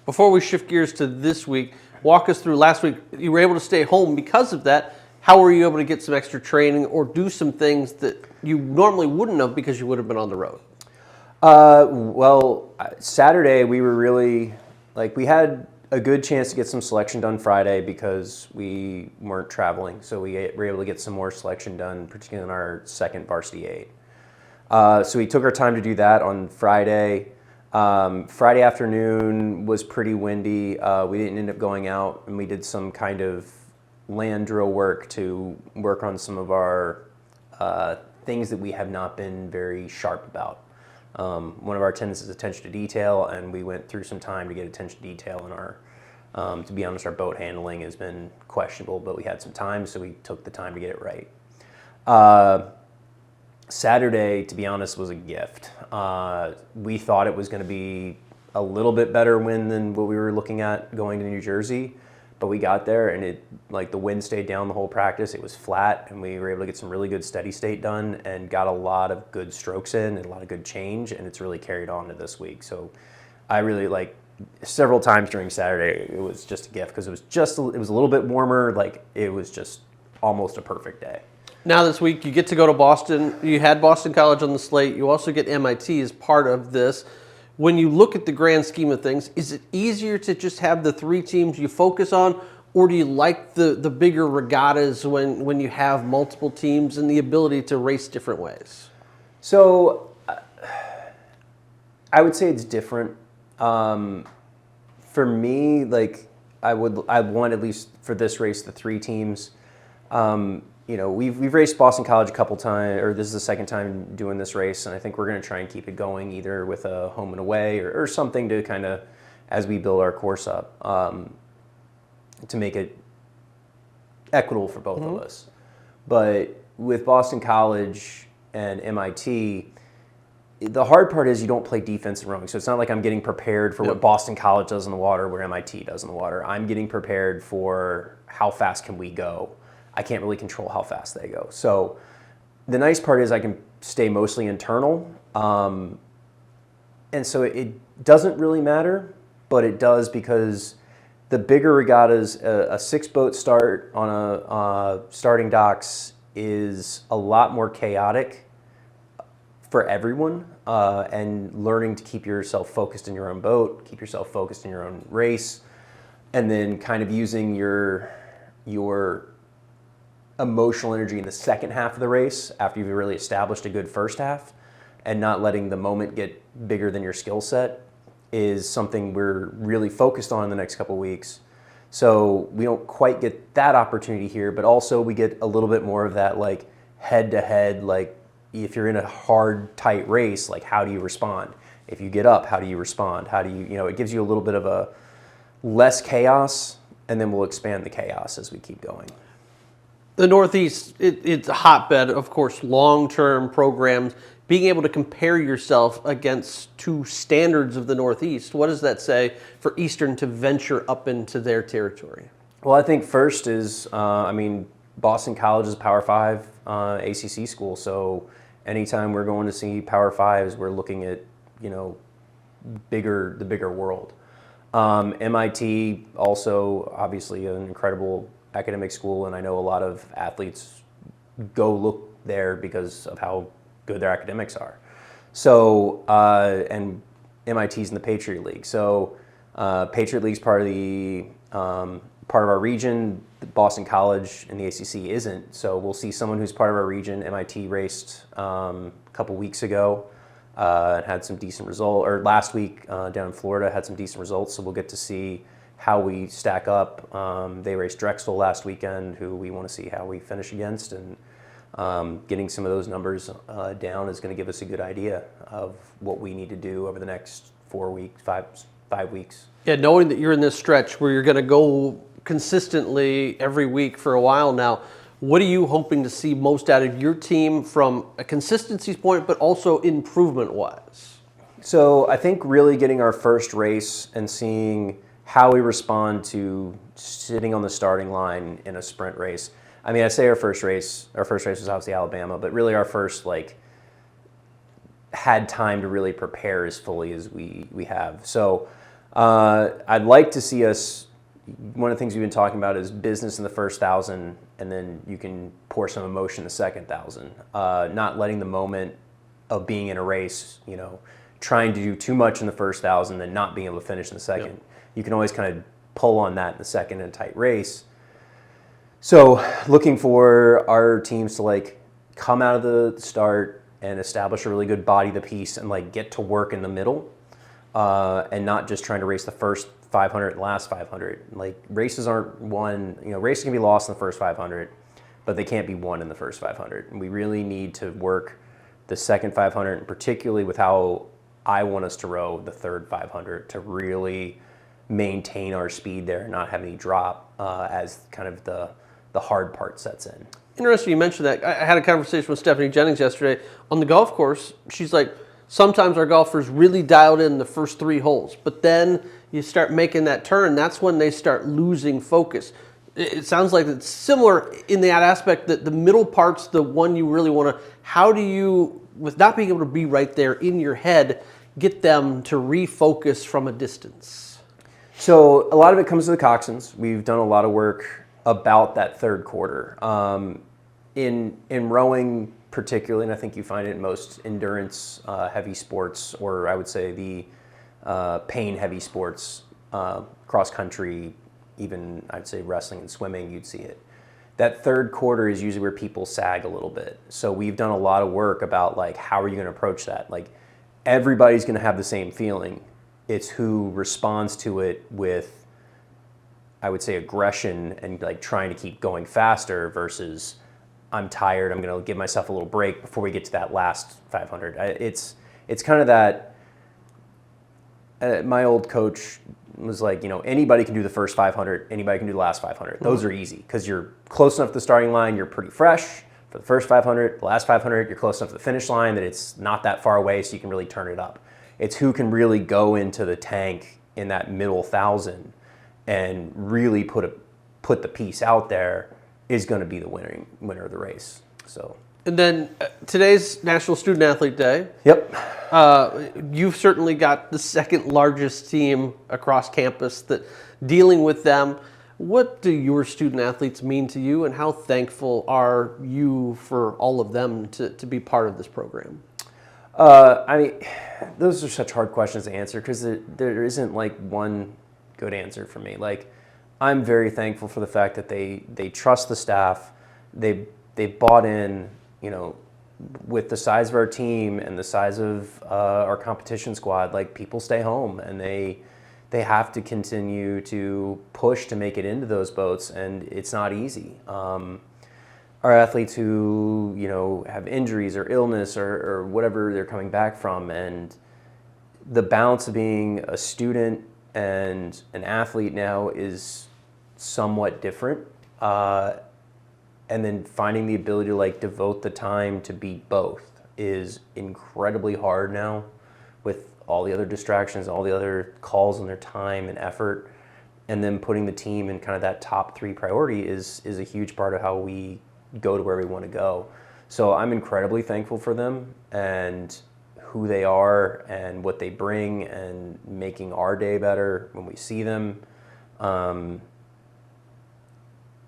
Before we shift gears to this week, walk us through last week. You were able to stay home because of that. How were you able to get some extra training or do some things that you normally wouldn't have because you would have been on the road? Saturday we were really, we had a good chance to get some selection done Friday because we weren't traveling. So we were able to get some more selection done, particularly in our second varsity 8. So we took our time to do that on Friday. Friday afternoon was pretty windy. We didn't end up going out, and we did some kind of land drill work to work on some of our things that we have not been very sharp about. One of our tenets is attention to detail, and we went through some time to get attention to detail in our, to be honest, our boat handling has been questionable, but we had some time, so we took the time to get it right. Saturday, to be honest, was a gift. We thought it was going to be a little bit better wind than what we were looking at going to New Jersey, but we got there and the wind stayed down the whole practice. It was flat, and we were able to get some really good steady state done and got a lot of good strokes in and a lot of good change, and it's really carried on to this week. So I really several times during Saturday, it was just a gift because it was a little bit warmer. It was just almost a perfect day. Now this week you get to go to Boston. You had Boston College on the slate. You also get MIT as part of this. When you look at the grand scheme of things, is it easier to just have the 3 teams you focus on, or do you like the bigger regattas when you have multiple teams and the ability to race different ways? So I would say it's different. For me, I'd want, at least for this race, the 3 teams. We've raced Boston College a couple times, or this is the second time doing this race, and I think we're going to try and keep it going either with a home and away or something to kind of, as we build our course up, to make it equitable for both of us. But with Boston College and MIT, the hard part is you don't play defense in rowing. So it's not like I'm getting prepared for what Boston College does in the water, where MIT does in the water. I'm getting prepared for how fast can we go. I can't really control how fast they go. So the nice part is I can stay mostly internal. And so it doesn't really matter, but it does because the bigger regattas, a 6-boat start on a starting docks is a lot more chaotic for everyone. And learning to keep yourself focused in your own boat, keep yourself focused in your own race, and then kind of using your emotional energy in the second half of the race after you've really established a good first half, and not letting the moment get bigger than your skill set is something we're really focused on in the next couple of weeks. So we don't quite get that opportunity here, but also we get a little bit more of that head-to-head, if you're in a hard, tight race, how do you respond? If you get up, how do you respond? How do you, it gives you a little bit of a less chaos, and then we'll expand the chaos as we keep going. The Northeast, it's a hotbed, of course, long-term programs. Being able to compare yourself against 2 standards of the Northeast, what does that say for Eastern to venture up into their territory? Well, I think first is, Boston College is a Power 5 ACC school, so anytime we're going to see Power 5s, we're looking at, the bigger world. MIT, also obviously an incredible academic school, and I know a lot of athletes go look there because of how good their academics are. So, and MIT's in the Patriot League. So, Patriot League's part of our region. Boston College and the ACC isn't. So we'll see someone who's part of our region. MIT raced a couple weeks ago and had some decent results, or last week down in Florida had some decent results. So we'll get to see how we stack up. They raced Drexel last weekend, who we want to see how we finish against, and getting some of those numbers down is going to give us a good idea of what we need to do over the next 4 weeks, five weeks. Yeah, knowing that you're in this stretch where you're going to go consistently every week for a while now, what are you hoping to see most out of your team from a consistency point, but also improvement-wise? So I think really getting our first race and seeing how we respond to sitting on the starting line in a sprint race. I mean, I say our first race was obviously Alabama, but really our first had time to really prepare as fully as we have. So I'd like to see us. One of the things we've been talking about is business in the first 1,000, and then you can pour some emotion in the second 1,000. Not letting the moment of being in a race, trying to do too much in the first 1,000 and not being able to finish in the second. Yep. You can always kind of pull on that in the second in a tight race. So looking for our teams to like come out of the start and establish a really good body of the piece and like get to work in the middle, and not just trying to race the first 500 and last 500. Like races aren't won, races can be lost in the first 500, but they can't be won in the first 500. And we really need to work the second 500, and particularly with how I want us to row the third 500 to really maintain our speed there and not have any drop as kind of the hard part sets in. Interesting you mentioned that. I had a conversation with Stephanie Jennings yesterday on the golf course. She's like, sometimes our golfers really dialed in the first 3 holes, but then you start making that turn, that's when they start losing focus. It sounds like it's similar in that aspect, that the middle part's the one you really want to, how do you, with not being able to be right there in your head, get them to refocus from a distance? So a lot of it comes to the coxswains. We've done a lot of work about that third quarter. In rowing particularly, and I think you find it in most endurance heavy sports, or I would say the pain heavy sports, cross country, even I'd say wrestling and swimming, you'd see it. That third quarter is usually where people sag a little bit. So we've done a lot of work about like, how are you going to approach that? Like everybody's going to have the same feeling. It's who responds to it with, I would say, aggression and like trying to keep going faster versus I'm tired, I'm going to give myself a little break before we get to that last 500. It's kind of that, my old coach was like, anybody can do the first 500, anybody can do the last 500. Those are easy because you're close enough to the starting line, you're pretty fresh for the first 500, the last 500, you're close enough to the finish line that it's not that far away so you can really turn it up. It's who can really go into the tank in that middle 1,000 and really put the piece out there is going to be the winner of the race. So. And then today's National Student Athlete Day. Yep. You've certainly got the second largest team across campus. That dealing with them, what do your student athletes mean to you, and how thankful are you for all of them to be part of this program? I mean, those are such hard questions to answer because there isn't like one good answer for me. Like, I'm very thankful for the fact that they trust the staff. They bought in, with the size of our team and the size of our competition squad. Like, people stay home and they have to continue to push to make it into those boats, and it's not easy. Our athletes who have injuries or illness or whatever they're coming back from, and the balance of being a student and an athlete now is somewhat different, and then finding the ability to like devote the time to be both is incredibly hard now, with all the other distractions, all the other calls on their time and effort, and then putting the team in kind of that top 3 priority is a huge part of how we go to where we want to go. So I'm incredibly thankful for them and who they are and what they bring, and making our day better when we see them.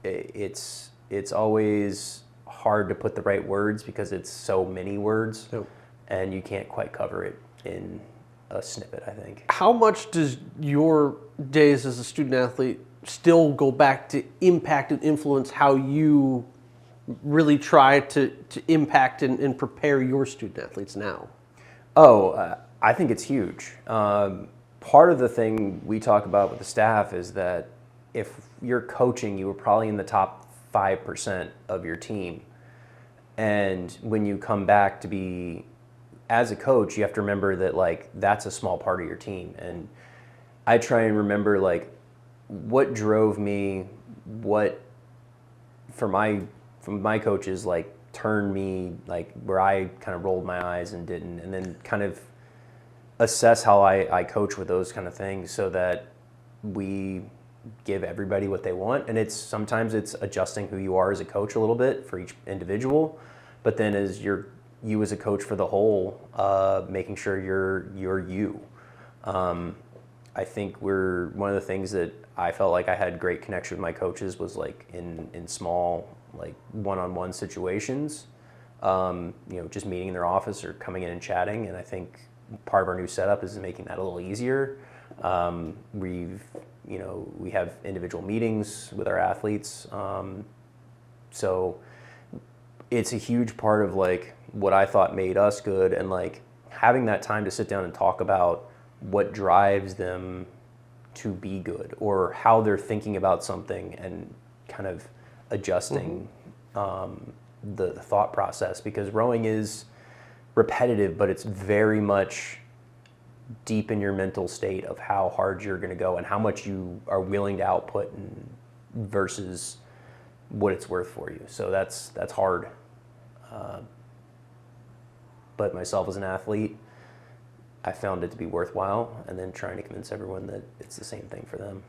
It's always hard to put the right words because it's so many words. Yep. And you can't quite cover it in a snippet, I think. How much does your days as a student athlete still go back to impact and influence how you really try to impact and prepare your student athletes now? I think it's huge. Part of the thing we talk about with the staff is that if you're coaching, you were probably in the top 5% of your team. And when you come back to be, as a coach, you have to remember that like that's a small part of your team. And I try and remember like what drove me, what from my coaches like turned me, like where I kind of rolled my eyes and didn't, and then kind of assess how I coach with those kind of things so that we give everybody what they want. And sometimes it's adjusting who you are as a coach a little bit for each individual, but then as you as a coach for the whole, making sure you're you. I think we're one of the things that I felt like I had great connection with my coaches was like in small like one-on-one situations, just meeting in their office or coming in and chatting. And I think part of our new setup is making that a little easier. We have individual meetings with our athletes, so it's a huge part of like what I thought made us good, and like having that time to sit down and talk about what drives them to be good or how they're thinking about something and kind of adjusting the thought process, because rowing is repetitive, but it's very much deep in your mental state of how hard you're going to go and how much you are willing to output versus what it's worth for you. So that's hard. But myself as an athlete, I found it to be worthwhile, and then trying to convince everyone that it's the same thing for them.